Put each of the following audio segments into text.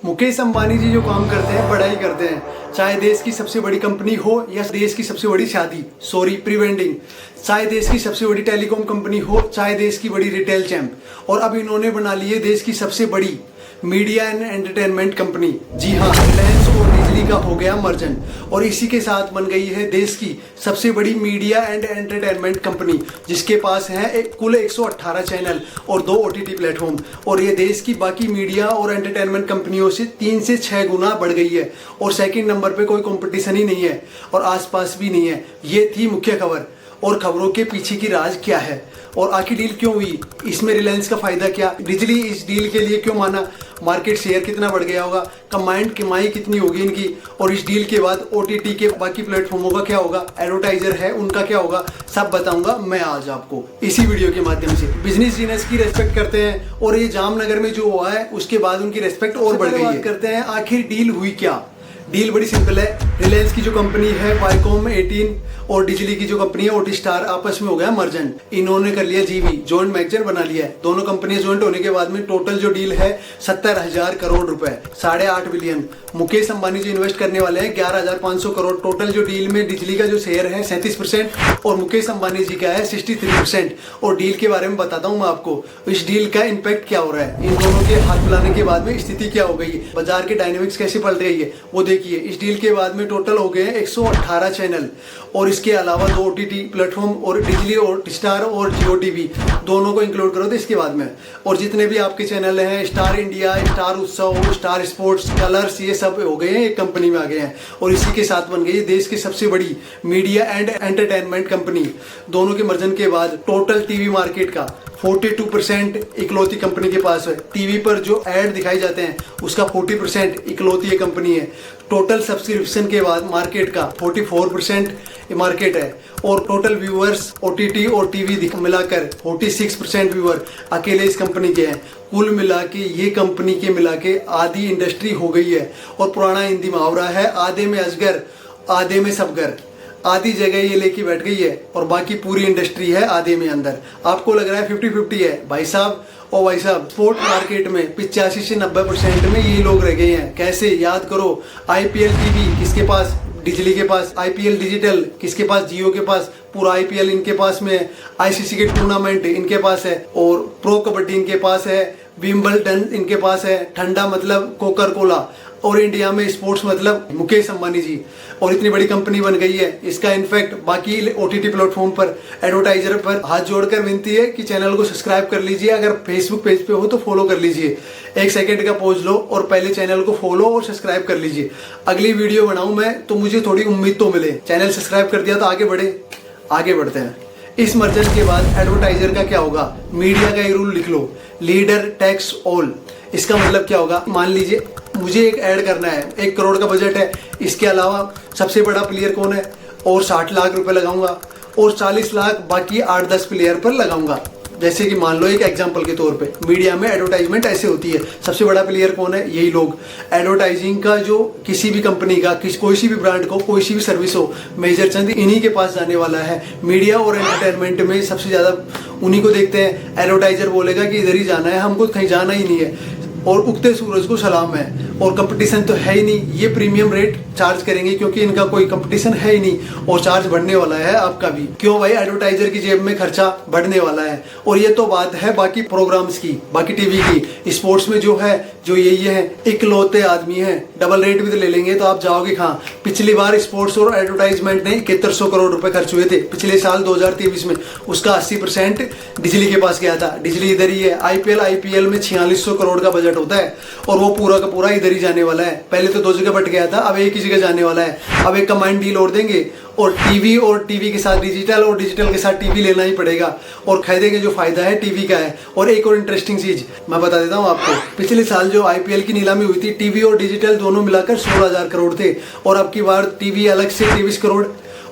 मुकेश अंबानी जी जो काम करते हैं बड़ा ही करते हैं, चाहे देश की सबसे बड़ी कंपनी हो या देश की सबसे बड़ी शादी प्री वेडिंग, चाहे देश की सबसे बड़ी टेलीकॉम कंपनी हो, चाहे देश की बड़ी रिटेल चैंप। और अब इन्होंने बना ली है देश की सबसे बड़ी मीडिया एंड एंटरटेनमेंट कंपनी। जी हाँ, रिलायंस और डिज्नी का हो गया मर्जन और इसी के साथ बन गई है देश की सबसे बड़ी मीडिया एंड एंटरटेनमेंट कंपनी, जिसके पास है कुल 118 चैनल और 2 OTT प्लेटफॉर्म। और ये देश की बाकी मीडिया और एंटरटेनमेंट कंपनियों से 3 से 6 गुना बढ़ गई है और सेकंड नंबर पे कोई कंपटीशन ही नहीं है और आसपास भी नहीं है। ये थी मुख्य खबर। और खबरों के पीछे की राज क्या है और आखिर डील क्यों हुई, इसमें रिलायंस का फायदा क्या, डिज्नी इस डील के लिए क्यों माना, मार्केट शेयर कितना बढ़ गया होगा, कंबाइंड कमाई कितनी होगी इनकी, और इस डील के बाद OTT के बाकी प्लेटफॉर्मों का क्या होगा, एडवर्टाइजर है उनका क्या होगा, सब बताऊंगा मैं आज आपको इसी वीडियो के माध्यम से। बिजनेस जीनस की रेस्पेक्ट करते हैं और ये जामनगर में जो हुआ है उसके बाद उनकी रेस्पेक्ट और बढ़ गई है। करते हैं आखिर डील हुई क्या। डील बड़ी सिंपल है। रिलायंस की जो कंपनी है वाईकॉम 18 और डिज्नी की जो कंपनी है हॉटस्टार, आपस में हो गया मर्जन। इन्होंने कर लिया जीवी, जॉइंट मैनेजर बना लिया है। दोनों कंपनियां जॉइंट होने के बाद में टोटल जो डील है 70,000 करोड़ रुपए, 8.5 बिलियन। मुकेश अंबानी जो इन्वेस्ट करने वाले हैं 11,500 करोड़। टोटल जो डील में डिज्नी का जो शेयर है 37% और मुकेश अंबानी जी का है 63%। और डील के बारे में बताता हूँ मैं आपको, इस डील का इम्पैक्ट क्या हो रहा है, इन दोनों के हाथ मिलाने के बाद में स्थिति क्या हो गई है, बाजार के डायनेमिक्स कैसे पलट गई है वो देखिए। इस डील के बाद में टोटल हो गए 118 चैनल और इसके अलावा 2 OTT प्लेटफॉर्म और डिज्नी और स्टार और जियो टीवी दोनों को इंक्लूड करो तो इसके बाद में। और जितने भी आपके चैनल हैं, स्टार इंडिया, स्टार उत्सव, स्टार स्पोर्ट्स, कलर्स, ये सब हो गए हैं एक कंपनी में आ गए हैं और इसी के साथ बन गई देश की सबसे बड़ी मीडिया एंड एंटरटेनमेंट कंपनी। दोनों के मर्जन के बाद टोटल टीवी मार्केट का 42% इकलौती कंपनी के पास है। टीवी पर जो एड दिखाई जाते हैं उसका 40% इकलौती ये कंपनी है। टोटल सब्सक्रिप्शन के बाद मार्केट का 44% मार्केट है और टोटल व्यूअर्स OTT और टीवी मिलाकर 46% व्यूअर अकेले इस कंपनी के हैं। कुल मिला के ये कंपनी के मिला के आधी इंडस्ट्री हो गई है। और पुराना हिंदी मुहावरा है, आधे में अजगर आधे में सबगर। आधी जगह ये लेके बैठ गई है और बाकी पूरी इंडस्ट्री है आधे में अंदर। आपको लग रहा है 50-50 है भाई साहब। और भाई साहब, स्पोर्ट मार्केट में 85 से 90% में ये लोग रह गए हैं। कैसे, याद करो, IPL टीवी किसके पास, डिज्नी के पास। IPL डिजिटल किसके पास, जियो के पास। पूरा IPL इनके पास में है। ICC के टूर्नामेंट इनके पास है और प्रो कबड्डी इनके पास है। विंबलडन इनके पास है। ठंडा मतलब कोका कोला और इंडिया में स्पोर्ट्स मतलब मुकेश अंबानी जी। और इतनी बड़ी कंपनी बन गई है, इसका इनफैक्ट बाकी OTT प्लेटफॉर्म पर एडवर्टाइजर पर हाथ जोड़कर विनती है कि चैनल को सब्सक्राइब कर लीजिए। अगर फेसबुक पेज पे हो तो फॉलो कर लीजिए। 1 सेकंड का पॉज लो और पहले चैनल को फॉलो और सब्सक्राइब कर लीजिए। अगली वीडियो बनाऊं मैं तो मुझे थोड़ी उम्मीद तो मिले। चैनल सब्सक्राइब कर दिया तो आगे बढ़ते हैं। इस मर्जर के बाद एडवर्टाइजर का क्या होगा, मीडिया का एक रूल लिख लो, लीडर टैक्स ऑल। इसका मतलब क्या होगा, मान लीजिए मुझे एक ऐड करना है, 1 करोड़ का बजट है, इसके अलावा सबसे बड़ा प्लेयर कौन है और 60 लाख रुपए लगाऊंगा और 40 लाख बाकी 8-10 प्लेयर पर लगाऊंगा। जैसे कि मान लो एक एग्जांपल के तौर पे मीडिया में एडवर्टाइजमेंट ऐसे होती है, सबसे बड़ा प्लेयर कौन है, यही लोग। एडवर्टाइजिंग का जो किसी भी कंपनी का कोई सी भी ब्रांड को कोई सी भी सर्विस हो, मेजर चंद इन्हीं के पास जाने वाला है। मीडिया और एंटरटेनमेंट में सबसे ज्यादा उन्हीं को देखते हैं। एडवर्टाइजर बोलेगा कि इधर ही जाना है, हमको कहीं जाना ही नहीं है और उगते सूरज को सलाम है। और कंपटीशन तो है ही नहीं, ये प्रीमियम रेट चार्ज करेंगे क्योंकि इनका कोई कंपटीशन है ही नहीं और चार्ज बढ़ने वाला है आपका भी। क्यों भाई, एडवर्टाइजर की जेब में खर्चा बढ़ने वाला है। और ये तो बात है बाकी प्रोग्राम्स की, बाकी टीवी की। स्पोर्ट्स में जो है, जो ये है, इकलौते आदमी है। डबल रेट भी तो ले लेंगे तो आप जाओगे कहाँ। पिछली बार स्पोर्ट्स और एडवर्टाइजमेंट ने 7100 करोड़ रुपए खर्च हुए थे पिछले साल 2023 में। उसका 80% डिज्नी के पास गया था। डिज्नी इधर ही है। IPL में 4600 करोड़ का बजट होता है और वो पूरा का पूरा इधर ही जाने वाला है। पहले तो 2 जगह बट गया था, अब एक ही जगह जाने वाला है। अब एक कंबाइंड डील और देंगे और टीवी के साथ डिजिटल और डिजिटल के साथ टीवी लेना ही पड़ेगा और खरीदेंगे। जो फायदा है टीवी का है। और एक और इंटरेस्टिंग चीज मैं बता देता हूँ आपको, पिछले साल जो IPL की नीलामी हुई थी, टीवी और डिजिटल दोनों मिलाकर 16,000 करोड़ थे और अब की बार टीवी अलग से 23 करोड़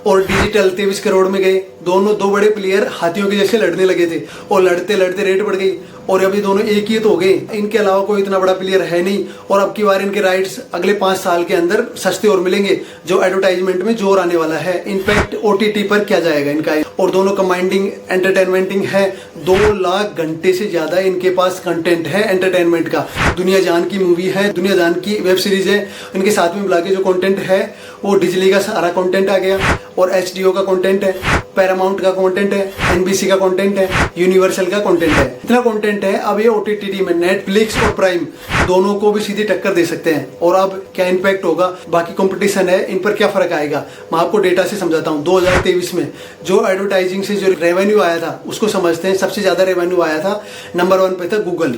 और डिजिटल 23 करोड़ में गए। दोनों 2 बड़े प्लेयर हाथियों के जैसे लड़ने लगे थे और लड़ते लड़ते रेट बढ़ गई और अभी दोनों एक ही तो हो गए। इनके अलावा कोई इतना बड़ा प्लेयर है नहीं और अब की बार इनके राइट्स अगले 5 साल के अंदर सस्ते और मिलेंगे, जो एडवर्टाइजमेंट में जोर आने वाला है। इनफैक्ट OTT पर क्या जाएगा इनका। और दोनों कंबाइंडिंग एंटरटेनमेंटिंग है, 2 लाख घंटे से ज्यादा इनके पास कंटेंट है एंटरटेनमेंट का। दुनिया जान की मूवी है, दुनिया जान की वेब सीरीज है, इनके साथ में मिला के जो कंटेंट है वो डिज्नी का सारा कंटेंट आ गया, और HBO का कंटेंट है, पैरामाउंट का कंटेंट है, NBC का कंटेंट है, यूनिवर्सल का कंटेंट है। इतना कंटेंट है अब ये OTT में नेटफ्लिक्स और प्राइम दोनों को भी सीधी टक्कर दे सकते हैं। और अब क्या इम्पैक्ट होगा, बाकी कंपटीशन है, इन पर क्या फर्क आएगा, मैं आपको डेटा से समझाता हूँ। 2023 में जो एडवर्टाइजिंग से जो रेवेन्यू आया था उसको समझते हैं। सबसे ज्यादा रेवेन्यू आया था, नंबर 1 पे था गूगल,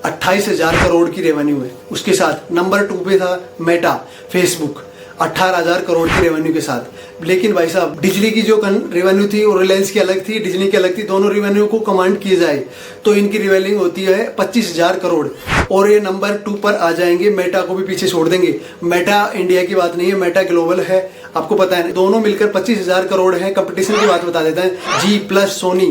28,000 करोड़ की रेवेन्यू है। उसके साथ नंबर 2 पे था मेटा, फेसबुक, 18,000 करोड़ की रेवेन्यू के साथ। लेकिन भाई साहब डिज्नी की जो रेवेन्यू थी और रिलायंस की अलग थी, डिज्नी की अलग थी, दोनों रेवेन्यू को कमांड किए जाए तो इनकी रेवेन्यू होती है 25,000 करोड़, और ये नंबर 2 पर आ जाएंगे। मेटा को भी पीछे छोड़ देंगे। मेटा इंडिया की बात नहीं है, मेटा ग्लोबल है, आपको पता है। दोनों मिलकर 25,000 करोड़ है। कंपटीशन की बात बता देता है, जी plus Soni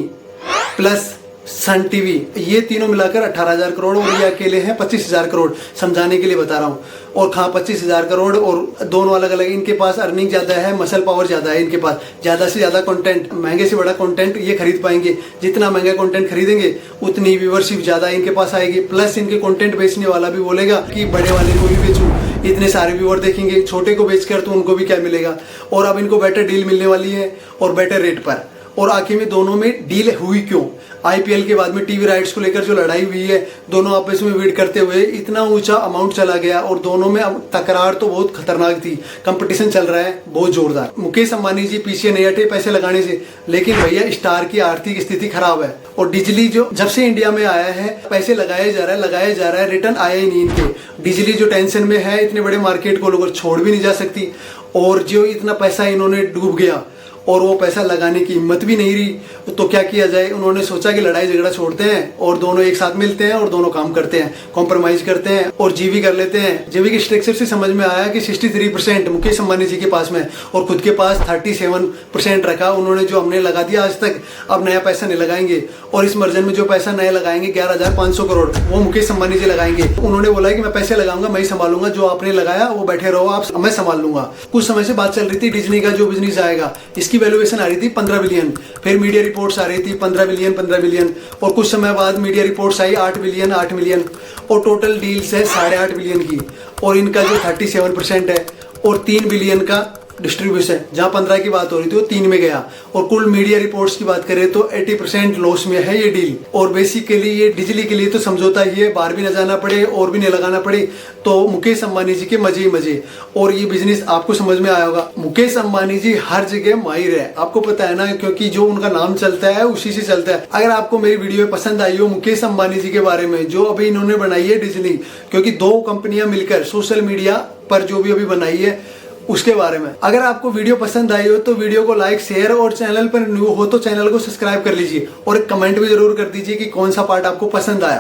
plus Sun TV, ये तीनों मिलाकर 18,000 करोड़, और ये अकेले हैं 25,000 करोड़। समझाने के लिए बता रहा हूँ। और कहाँ 25,000 करोड़, और दोनों अलग अलग। इनके पास अर्निंग ज्यादा है, मसल पावर ज्यादा है, इनके पास ज्यादा से ज्यादा कंटेंट, महंगे से बड़ा कंटेंट ये खरीद पाएंगे। जितना महंगा कंटेंट खरीदेंगे उतनी व्यूअरशिप ज्यादा इनके पास आएगी। प्लस इनके कंटेंट बेचने वाला भी बोलेगा कि बड़े वाले को भी बेचूं, इतने सारे व्यूअर देखेंगे। छोटे को बेचकर तो उनको भी क्या मिलेगा। और अब इनको बेटर डील मिलने वाली है और बेटर रेट पर। और आखिर में दोनों में डील हुई क्यों, IPL के बाद में टीवी राइट्स को लेकर जो लड़ाई हुई है, दोनों आपस में विड करते हुए इतना ऊंचा अमाउंट चला गया, और दोनों में अब तकरार तो बहुत खतरनाक थी। कंपटीशन चल रहा है बहुत जोरदार। मुकेश अंबानी जी पीछे नहीं हटे पैसे लगाने से, लेकिन भैया स्टार की आर्थिक स्थिति खराब है। और डिज्नी जो जब से इंडिया में आया है पैसे लगाया जा रहा है, रिटर्न आया ही नहीं इनके। डिज्नी जो टेंशन में है, इतने बड़े मार्केट को लोग छोड़ भी नहीं जा सकती, और जो इतना पैसा इन्होंने डूब गया और वो पैसा लगाने की हिम्मत भी नहीं रही, तो क्या किया जाए। उन्होंने सोचा कि लड़ाई झगड़ा छोड़ते हैं और दोनों एक साथ मिलते हैं और दोनों काम करते हैं, कॉम्प्रोमाइज करते हैं और जीवी कर लेते हैं। जीवी के स्ट्रक्चर से समझ में आया कि 63% मुकेश अंबानी जी के पास में, और खुद के पास 37% रखा उन्होंने, जो हमने लगा दिया आज तक। अब नया पैसा नहीं लगाएंगे, और इस मर्जन में जो पैसा नया लगाएंगे 11,500 करोड़, वो मुकेश अंबानी जी लगाएंगे। उन्होंने बोला कि मैं पैसे लगाऊंगा, मैं ही संभालूंगा, जो आपने लगाया वो बैठे रहो आप, मैं संभाल लूंगा। कुछ समय से बात चल रही थी डिज्नी का जो बिजनेस आएगा, इसकी वैल्यूएशन आ रही थी 15 बिलियन, फिर मीडिया रिपोर्ट्स आ रही थी 15 बिलियन, और कुछ समय बाद मीडिया रिपोर्ट्स आई 8 बिलियन, और टोटल डील्स है 8.5 बिलियन की। और इनका जो 37% है, और 3 बिलियन का डिस्ट्रीब्यूशन, जहां 15 की बात हो रही थी वो 3 में गया। और कुल मीडिया रिपोर्ट्स की बात करें तो 80% लॉस में है ये डील। और बेसिकली ये डिज्नी के लिए तो समझौता ही है, बाहर भी न जाना पड़े और भी नहीं लगाना पड़े, तो मुकेश अंबानी जी के मजे ही मजे। और ये बिजनेस आपको समझ में आया होगा, मुकेश अंबानी जी हर जगह माहिर है, आपको पता है ना, क्योंकि जो उनका नाम चलता है उसी से चलता है। अगर आपको मेरी वीडियो पसंद आई हो मुकेश अंबानी जी के बारे में, जो अभी इन्होंने बनाई है डिज्नी, क्योंकि 2 कंपनियां मिलकर सोशल मीडिया पर जो भी अभी बनाई है उसके बारे में, अगर आपको वीडियो पसंद आई हो तो वीडियो को लाइक, शेयर, और चैनल पर न्यू हो तो चैनल को सब्सक्राइब कर लीजिए, और एक कमेंट भी जरूर कर दीजिए कि कौन सा पार्ट आपको पसंद आया।